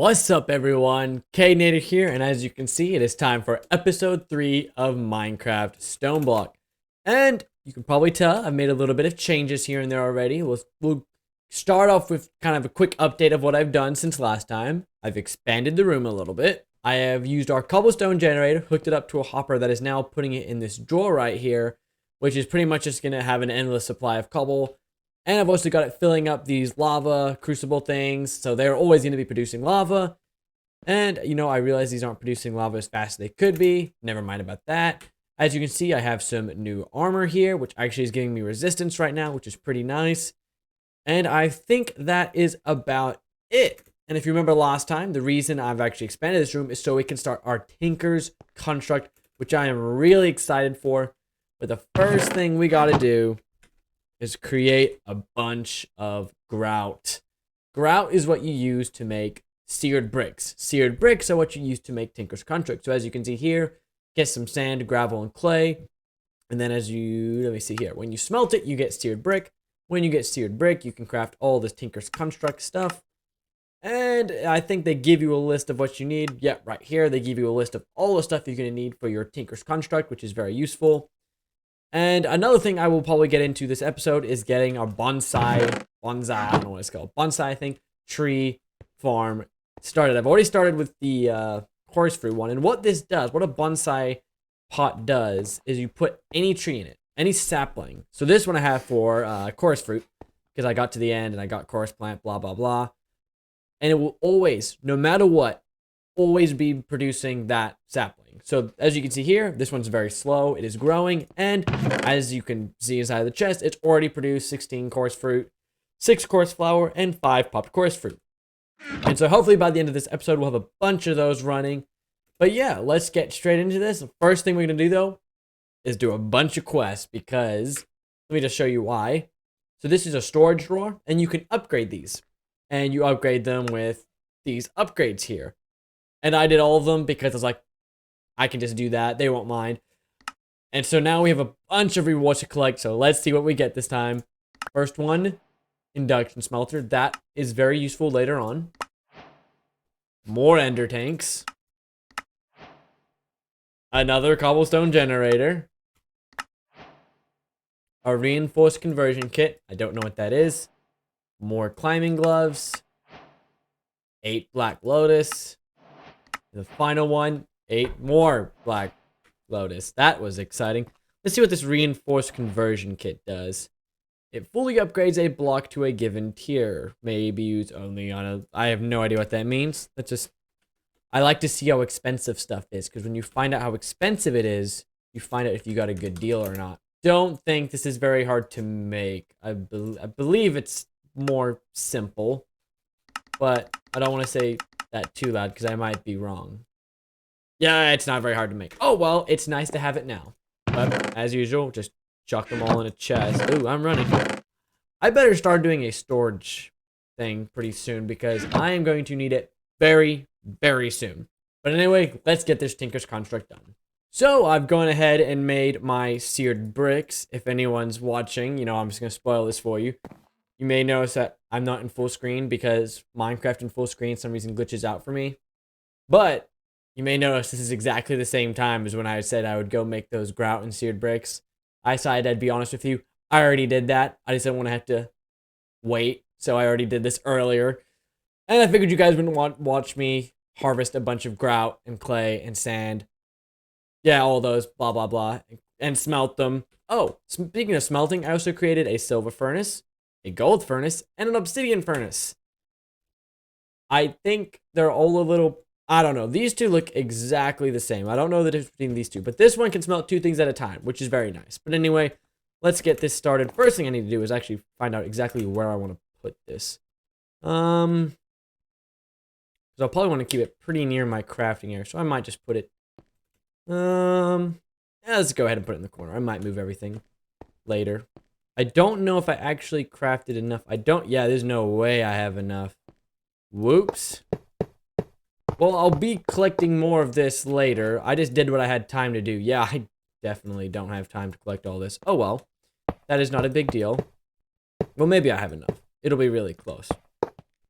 What's up everyone, K-Nator here, and as you can see, it is time for episode 3 of Minecraft Stoneblock. And you can probably tell I've made a little bit of changes here and there already. We'll start off with kind of a quick update of what I've done since last time. I've expanded the room a little bit. I have used our cobblestone generator, hooked it up to a hopper that is now putting it in this drawer right here, which is pretty much just going to have an endless supply of cobble. And I've also got it filling up these lava crucible things, so they're always going to be producing lava. And, you know, I realize these aren't producing lava as fast as they could be. Never mind about that. As you can see, I have some new armor here, which actually is giving me resistance right now, which is pretty nice. And I think that is about it. And if you remember last time, the reason I've actually expanded this room is so we can start our Tinker's Construct, which I am really excited for. But the first thing we got to do is create a bunch of grout. Grout is what you use to make seared bricks. Seared bricks are what you use to make Tinker's Construct. So as you can see here, get some sand, gravel, and clay. And then let me see here. When you smelt it, you get seared brick. When you get seared brick, you can craft all this Tinker's Construct stuff. And I think they give you a list of what you need. Yep, right here, they give you a list of all the stuff you're going to need for your Tinker's Construct, which is very useful. And another thing I will probably get into this episode is getting a bonsai, I don't know what it's called, bonsai, I think, tree farm started. I've already started with the chorus fruit one, and what this does, what a bonsai pot does, is you put any tree in it, any sapling. So this one I have for chorus fruit, because I got to the end and I got chorus plant, blah, blah, blah. And it will always, no matter what, always be producing that sapling. So as you can see here, this one's very slow. It is growing, and as you can see inside of the chest, it's already produced 16 chorus fruit, 6 chorus flower, and 5 popped chorus fruit. And so hopefully by the end of this episode, we'll have a bunch of those running. But yeah, let's get straight into this. The first thing we're gonna do though is do a bunch of quests, because let me just show you why. So this is a storage drawer, and you can upgrade these, and you upgrade them with these upgrades here. And I did all of them because I was like, I can just do that. They won't mind. And so now we have a bunch of rewards to collect. So let's see what we get this time. First one, induction smelter. That is very useful later on. More ender tanks. Another cobblestone generator. A reinforced conversion kit. I don't know what that is. More climbing gloves. 8 black lotus. The final one, 8 more black lotus. That was exciting. Let's see what this reinforced conversion kit does. It fully upgrades a block to a given tier. May be used only on a... I have no idea what that means. That's just... I like to see how expensive stuff is, because when you find out how expensive it is, you find out if you got a good deal or not. Don't think this is very hard to make. I believe it's more simple, but I don't want to say that too loud because I might be wrong. Yeah, it's not very hard to make. Oh, well, it's nice to have it now. But as usual, just chuck them all in a chest. Ooh, I'm running. I better start doing a storage thing pretty soon, because I am going to need it very, very soon. But anyway, let's get this Tinker's Construct done. So I've gone ahead and made my seared bricks. If anyone's watching, you know, I'm just going to spoil this for you. You may notice that I'm not in full screen because Minecraft in full screen for some reason glitches out for me. But you may notice this is exactly the same time as when I said I would go make those grout and seared bricks. I decided I'd be honest with you. I already did that. I just didn't want to have to wait. So I already did this earlier. And I figured you guys wouldn't watch me harvest a bunch of grout and clay and sand. Yeah, all those, blah, blah, blah. And smelt them. Oh, speaking of smelting, I also created a silver furnace, a gold furnace, and an obsidian furnace. I think they're all a little, I don't know. These two look exactly the same. I don't know the difference between these two, but this one can smelt 2 things at a time, which is very nice. But anyway, let's get this started. First thing I need to do is actually find out exactly where I want to put this. So I'll probably want to keep it pretty near my crafting area, so I might just put it, yeah, let's go ahead and put it in the corner. I might move everything later. I don't know if I actually crafted enough. Yeah, there's no way I have enough. Whoops. Well, I'll be collecting more of this later. I just did what I had time to do. Yeah, I definitely don't have time to collect all this. Oh, well. That is not a big deal. Well, maybe I have enough. It'll be really close.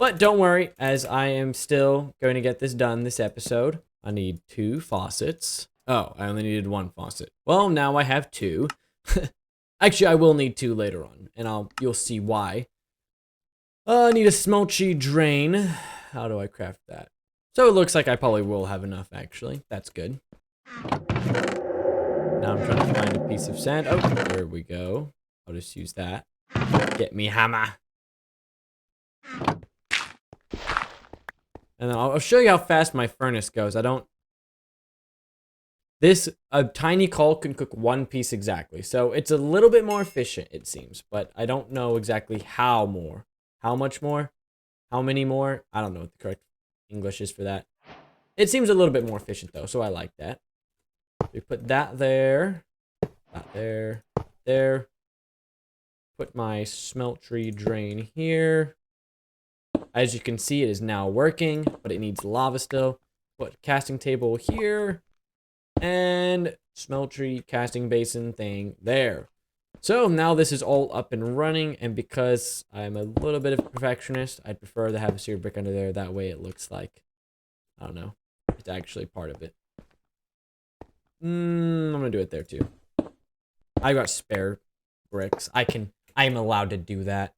But don't worry, as I am still going to get this done this episode. I need 2 faucets. Oh, I only needed 1 faucet. Well, now I have 2. Actually, I will need 2 later on, and you'll see why. I need a smelty drain. How do I craft that? So it looks like I probably will have enough, actually. That's good. Now I'm trying to find a piece of sand. Oh, there we go. I'll just use that. Get me hammer. And then I'll show you how fast my furnace goes. A tiny coal can cook 1 piece exactly. So it's a little bit more efficient, it seems. But I don't know exactly how more. How much more? How many more? I don't know what the correct English is for that. It seems a little bit more efficient though, so I like that. We put that there. That there. There. Put my smeltery drain here. As you can see, it is now working, but it needs lava still. Put casting table here. And smeltery casting basin thing there. So now this is all up and running, and because I'm a little bit of a perfectionist, I'd prefer to have a seared brick under there. That way it looks like, I don't know, it's actually part of it. I'm gonna do it there too. I got spare bricks. I'm allowed to do that.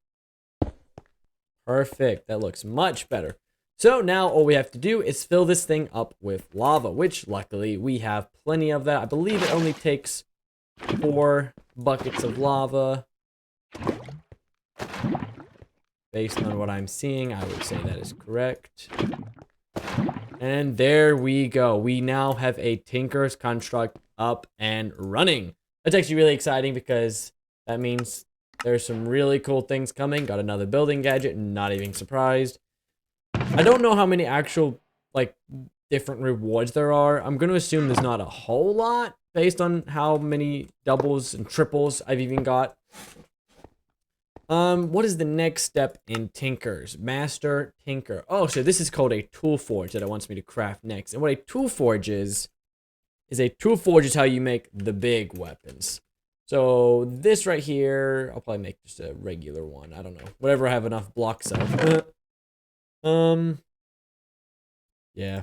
Perfect. That looks much better. So now all we have to do is fill this thing up with lava, which luckily we have plenty of that. I believe it only takes 4 buckets of lava. Based on what I'm seeing, I would say that is correct. And there we go. We now have a Tinker's Construct up and running. That's actually really exciting because that means there's some really cool things coming. Got another building gadget, not even surprised. I don't know how many actual, different rewards there are. I'm going to assume there's not a whole lot based on how many doubles and triples I've even got. What is the next step in Tinkers? Master Tinker. Oh, so this is called a tool forge that it wants me to craft next. And what a tool forge is how you make the big weapons. So this right here, I'll probably make just a regular one. I don't know. Whatever I have enough blocks of. Yeah.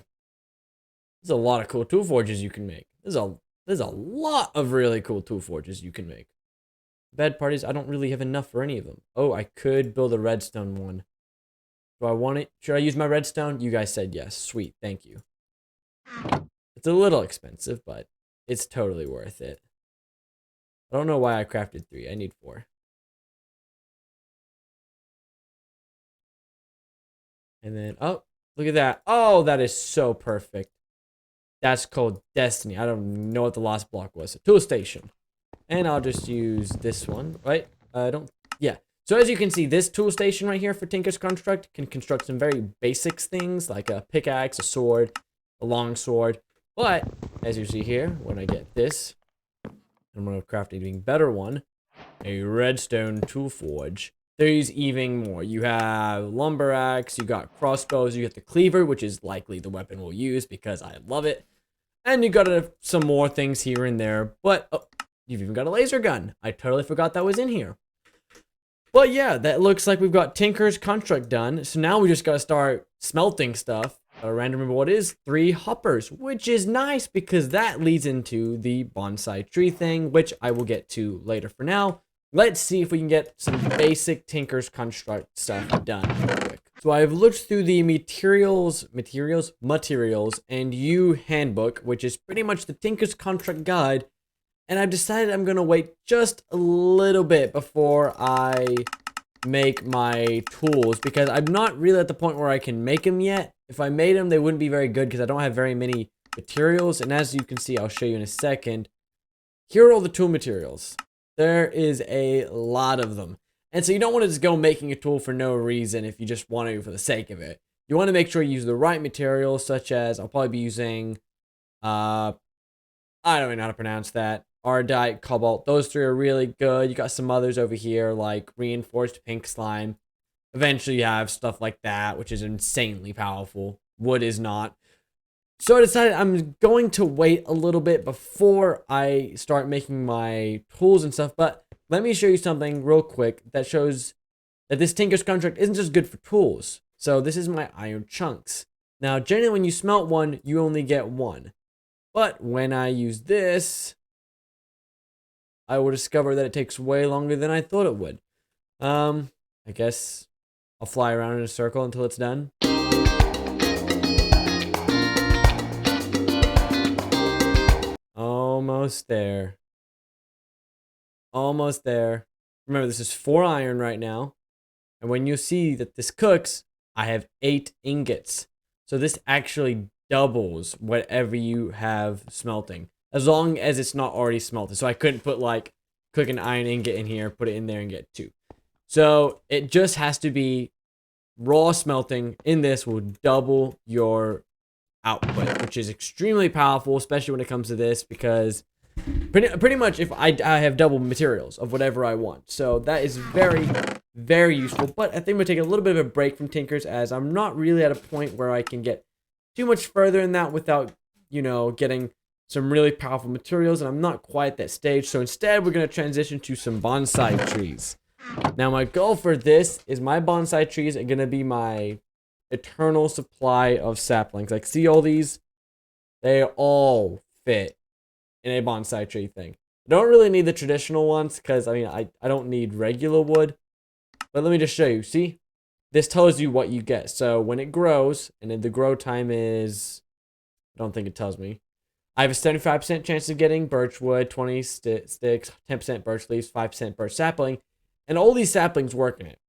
There's a lot of cool tool forges you can make. There's a lot of really cool tool forges you can make. Bad part is I don't really have enough for any of them. Oh, I could build a redstone one. Do I want it? Should I use my redstone? You guys said yes. Sweet. Thank you. It's a little expensive, but it's totally worth it. I don't know why I crafted 3. I need 4. And then, oh, look at that. Oh, that is so perfect. That's called Destiny. I don't know what the last block was. A tool station. And I'll just use this one, right? Yeah. So as you can see, this tool station right here for Tinker's Construct can construct some very basics things like a pickaxe, a sword, a long sword. But as you see here, when I get this, I'm going to craft an even better one, a redstone tool forge. There's even more. You have lumber axe, you got crossbows, you get the cleaver, which is likely the weapon we'll use because I love it. And you got some more things here and there, but oh, you've even got a laser gun. I totally forgot that was in here. But yeah, that looks like we've got Tinker's Construct done. So now we just got to start smelting stuff. Random reward is 3 hoppers, which is nice because that leads into the bonsai tree thing, which I will get to later. For now, let's see if we can get some basic Tinker's Construct stuff done real quick. So I've looked through the materials and you handbook, which is pretty much the Tinker's Construct guide. And I've decided I'm going to wait just a little bit before I make my tools because I'm not really at the point where I can make them yet. If I made them, they wouldn't be very good because I don't have very many materials. And as you can see, I'll show you in a second. Here are all the tool materials. There is a lot of them. And so you don't want to just go making a tool for no reason if you just want to for the sake of it. You want to make sure you use the right materials, such as I'll probably be using, I don't even know how to pronounce that. Ardite, cobalt, those 3 are really good. You got some others over here like reinforced pink slime. Eventually you have stuff like that, which is insanely powerful. Wood is not. So I decided I'm going to wait a little bit before I start making my tools and stuff. But let me show you something real quick that shows that this Tinker's Construct isn't just good for tools. So this is my iron chunks. Now, generally when you smelt one, you only get one. But when I use this, I will discover that it takes way longer than I thought it would. I guess I'll fly around in a circle until it's done. Almost there. Almost there. Remember, this is 4 iron right now. And when you see that this cooks, I have 8 ingots. So this actually doubles whatever you have smelting, as long as it's not already smelted. So I couldn't put like cook an iron ingot in here, put it in there and get 2. So it just has to be raw smelting. In this will double your output, which is extremely powerful, especially when it comes to this, because pretty much if I have double materials of whatever I want. So that is very, very useful. But I think I'm going to take a little bit of a break from Tinkers, as I'm not really at a point where I can get too much further in that without, you know, getting some really powerful materials, and I'm not quite at that stage. So instead, we're going to transition to some bonsai trees. Now, my goal for this is my bonsai trees are going to be my eternal supply of saplings. Like, see all these? They all fit in a bonsai tree thing. I don't really need the traditional ones because, I mean, I don't need regular wood. But let me just show you. See? This tells you what you get. So when it grows, and then the grow time is, I don't think it tells me. I have a 75% chance of getting birch wood, 20 sticks, 10% birch leaves, 5% birch sapling. And all these saplings work in it.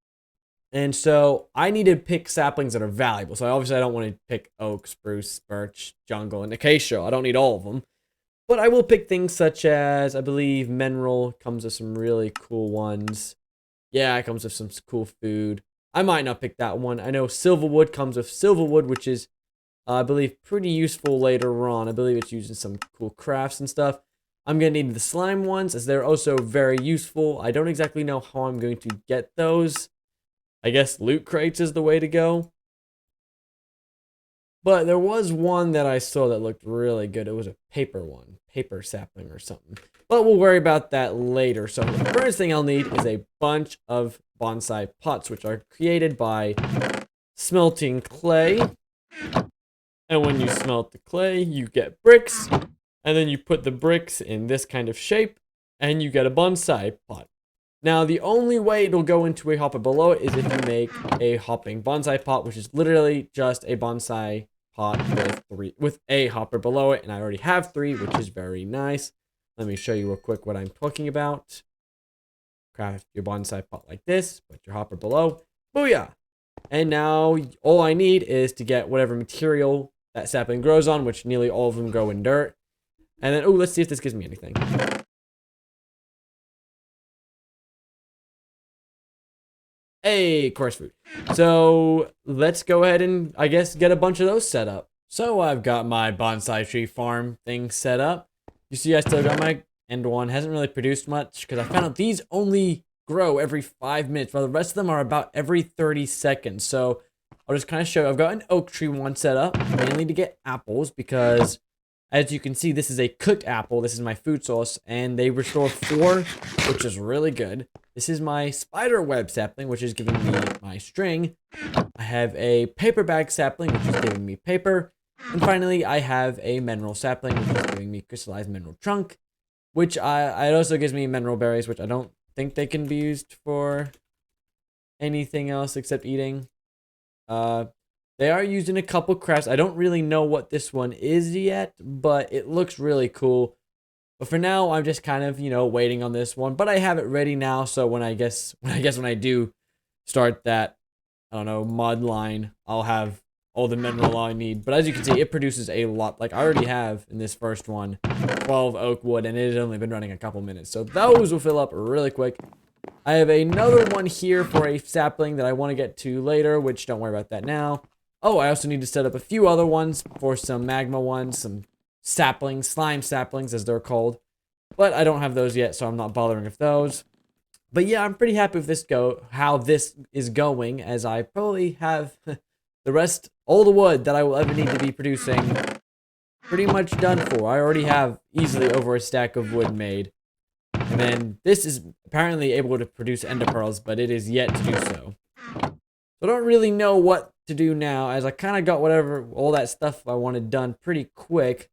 And so I need to pick saplings that are valuable. So obviously I don't want to pick oak, spruce, birch, jungle, and acacia. I don't need all of them. But I will pick things such as, I believe, mineral comes with some really cool ones. Yeah, it comes with some cool food. I might not pick that one. I know silverwood comes with silverwood, which is, I believe, pretty useful later on. I believe it's used in some cool crafts and stuff. I'm going to need the slime ones, as they're also very useful. I don't exactly know how I'm going to get those. I guess loot crates is the way to go. But there was one that I saw that looked really good. It was a paper one. Paper sapling or something. But we'll worry about that later. So the first thing I'll need is a bunch of bonsai pots, which are created by smelting clay. And when you smelt the clay, you get bricks. And then you put the bricks in this kind of shape, and you get a bonsai pot. Now, the only way it'll go into a hopper below it is if you make a hopping bonsai pot, which is literally just a bonsai pot with a hopper below it. And I already have 3, which is very nice. Let me show you real quick what I'm talking about. Craft your bonsai pot like this, put your hopper below. Booyah! And now all I need is to get whatever material that sapling grows on, which nearly all of them grow in dirt. And then, oh, let's see if this gives me anything. Hey, course food. So let's go ahead and, I guess, get a bunch of those set up. So I've got my bonsai tree farm thing set up. You see I still got my end one. Hasn't really produced much because I found out these only grow every 5 minutes, while the rest of them are about every 30 seconds. So I'll just kind of show you. I've got an oak tree one set up, mainly to get apples, because as you can see, this is a cooked apple. This is my food source, and they restore 4, which is really good. This is my spider web sapling, which is giving me my string. I have a paper bag sapling, which is giving me paper. And finally, I have a mineral sapling, which is giving me crystallized mineral trunk, which it also gives me mineral berries, which I don't think they can be used for anything else except eating. They are used in a couple crafts. I don't really know what this one is yet, but it looks really cool. But for now, I'm just kind of, you know, waiting on this one. But I have it ready now, so when I do start that, I don't know, mod line, I'll have all the mineral I need. But as you can see, it produces a lot. Like, I already have, in this first one, 12 oak wood, and it has only been running a couple minutes. So those will fill up really quick. I have another one here for a sapling that I want to get to later, which don't worry about that now. Oh, I also need to set up a few other ones for some magma ones, some saplings, slime saplings as they're called. But I don't have those yet, so I'm not bothering with those. But yeah, I'm pretty happy with how this is going, as I probably have the rest, all the wood that I will ever need to be producing pretty much done for. I already have easily over a stack of wood made. And then this is apparently able to produce ender pearls, but it is yet to do so. So I don't really know what to do now, as I kind of got all that stuff I wanted done pretty quick.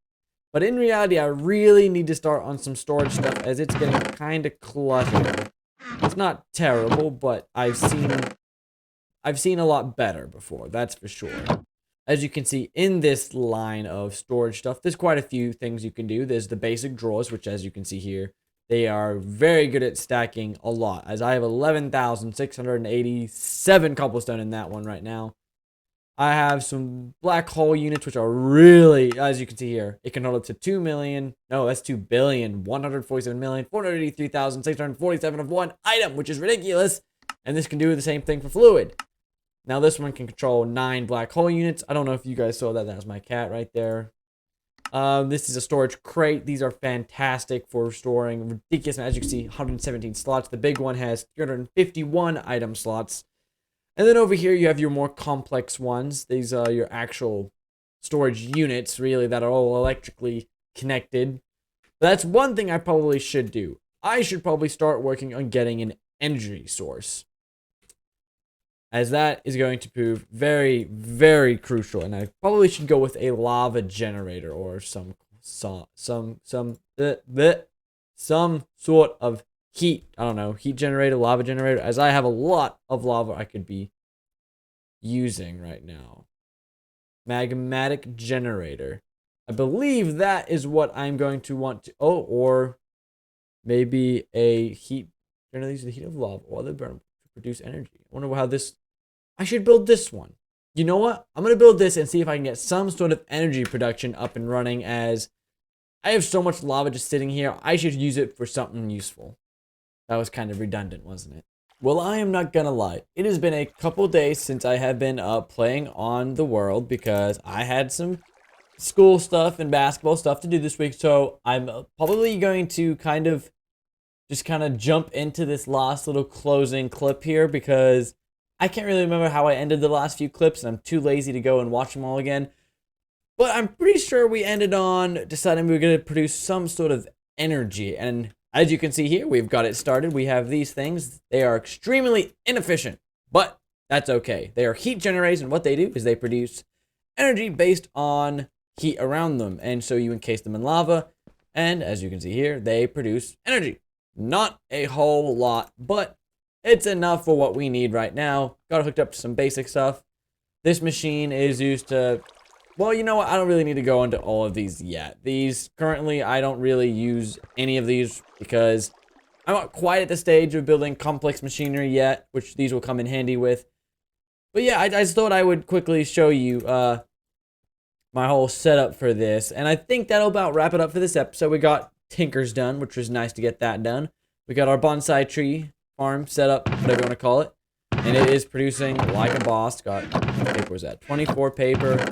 But in reality, I really need to start on some storage stuff, as it's getting kind of cluttered. It's not terrible, but I've seen a lot better before, that's for sure. As you can see in this line of storage stuff, there's quite a few things you can do. There's the basic drawers, which, as you can see here, they are very good at stacking a lot, as I have 11,687 cobblestone in that one right now. I have some black hole units, which are really, as you can see here, it can hold up to 2 million. No, that's 2 billion, 147,483,647 of one item, which is ridiculous. And this can do the same thing for fluid. Now, this one can control 9 black hole units. I don't know if you guys saw that. That was my cat right there. This is a storage crate. These are fantastic for storing ridiculous. As you can see, 117 slots. The big one has 351 item slots. And then over here, you have your more complex ones. These are your actual storage units, really, that are all electrically connected. But that's one thing I probably should do. I should probably start working on getting an energy source, as that is going to prove very, very crucial. And I probably should go with a lava generator or some sort of heat. I don't know, heat generator, lava generator, as I have a lot of lava I could be using right now. Magmatic generator. I believe that is what I'm going to want to. Oh, or maybe a heat generator. These are the heat of lava while they burn to produce energy. I wonder how this. I should build this one. You know what? I'm going to build this and see if I can get some sort of energy production up and running, as I have so much lava just sitting here. I should use it for something useful. That was kind of redundant, wasn't it? Well, I am not gonna lie. It has been a couple days since I have been playing on the world, because I had some school stuff and basketball stuff to do this week. So I'm probably going to kind of jump into this last little closing clip here, because I can't really remember how I ended the last few clips, and I'm too lazy to go and watch them all again. But I'm pretty sure we ended on deciding we were going to produce some sort of energy. And as you can see here, we've got it started. We have these things. They are extremely inefficient, but that's okay. They are heat generators, and what they do is they produce energy based on heat around them. And so you encase them in lava, and as you can see here, they produce energy. Not a whole lot, but it's enough for what we need right now. Got it hooked up to some basic stuff. This machine is used to, well, you know what? I don't really need to go into all of these yet. These, currently, I don't really use any of these, because I'm not quite at the stage of building complex machinery yet, which these will come in handy with. But yeah, I just thought I would quickly show you my whole setup for this. And I think that'll about wrap it up for this episode. We got Tinkers done, which was nice to get that done. We got our Bonsai Tree Farm set up, whatever you want to call it. And it is producing like a boss. Got, what paper was that? 24 paper.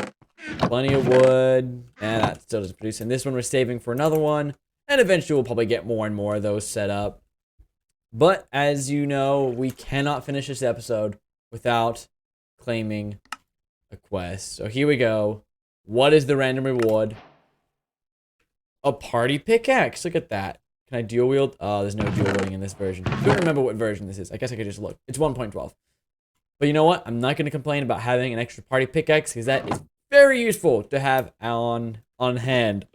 Plenty of wood, and that still doesn't produce. And this one we're saving for another one, and eventually we'll probably get more and more of those set up. But as you know, we cannot finish this episode without claiming a quest. So here we go. What is the random reward? A party pickaxe. Look at that. Can I dual wield? Oh, there's no dual wielding in this version. I don't remember what version this is. I guess I could just look. It's 1.12. But you know what? I'm not going to complain about having an extra party pickaxe, because that is very useful to have on hand.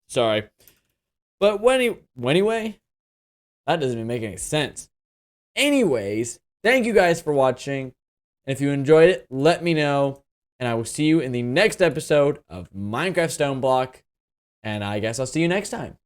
Sorry. But anyway, that doesn't even make any sense. Anyways, thank you guys for watching. And if you enjoyed it, let me know. And I will see you in the next episode of Minecraft Stoneblock. And I guess I'll see you next time.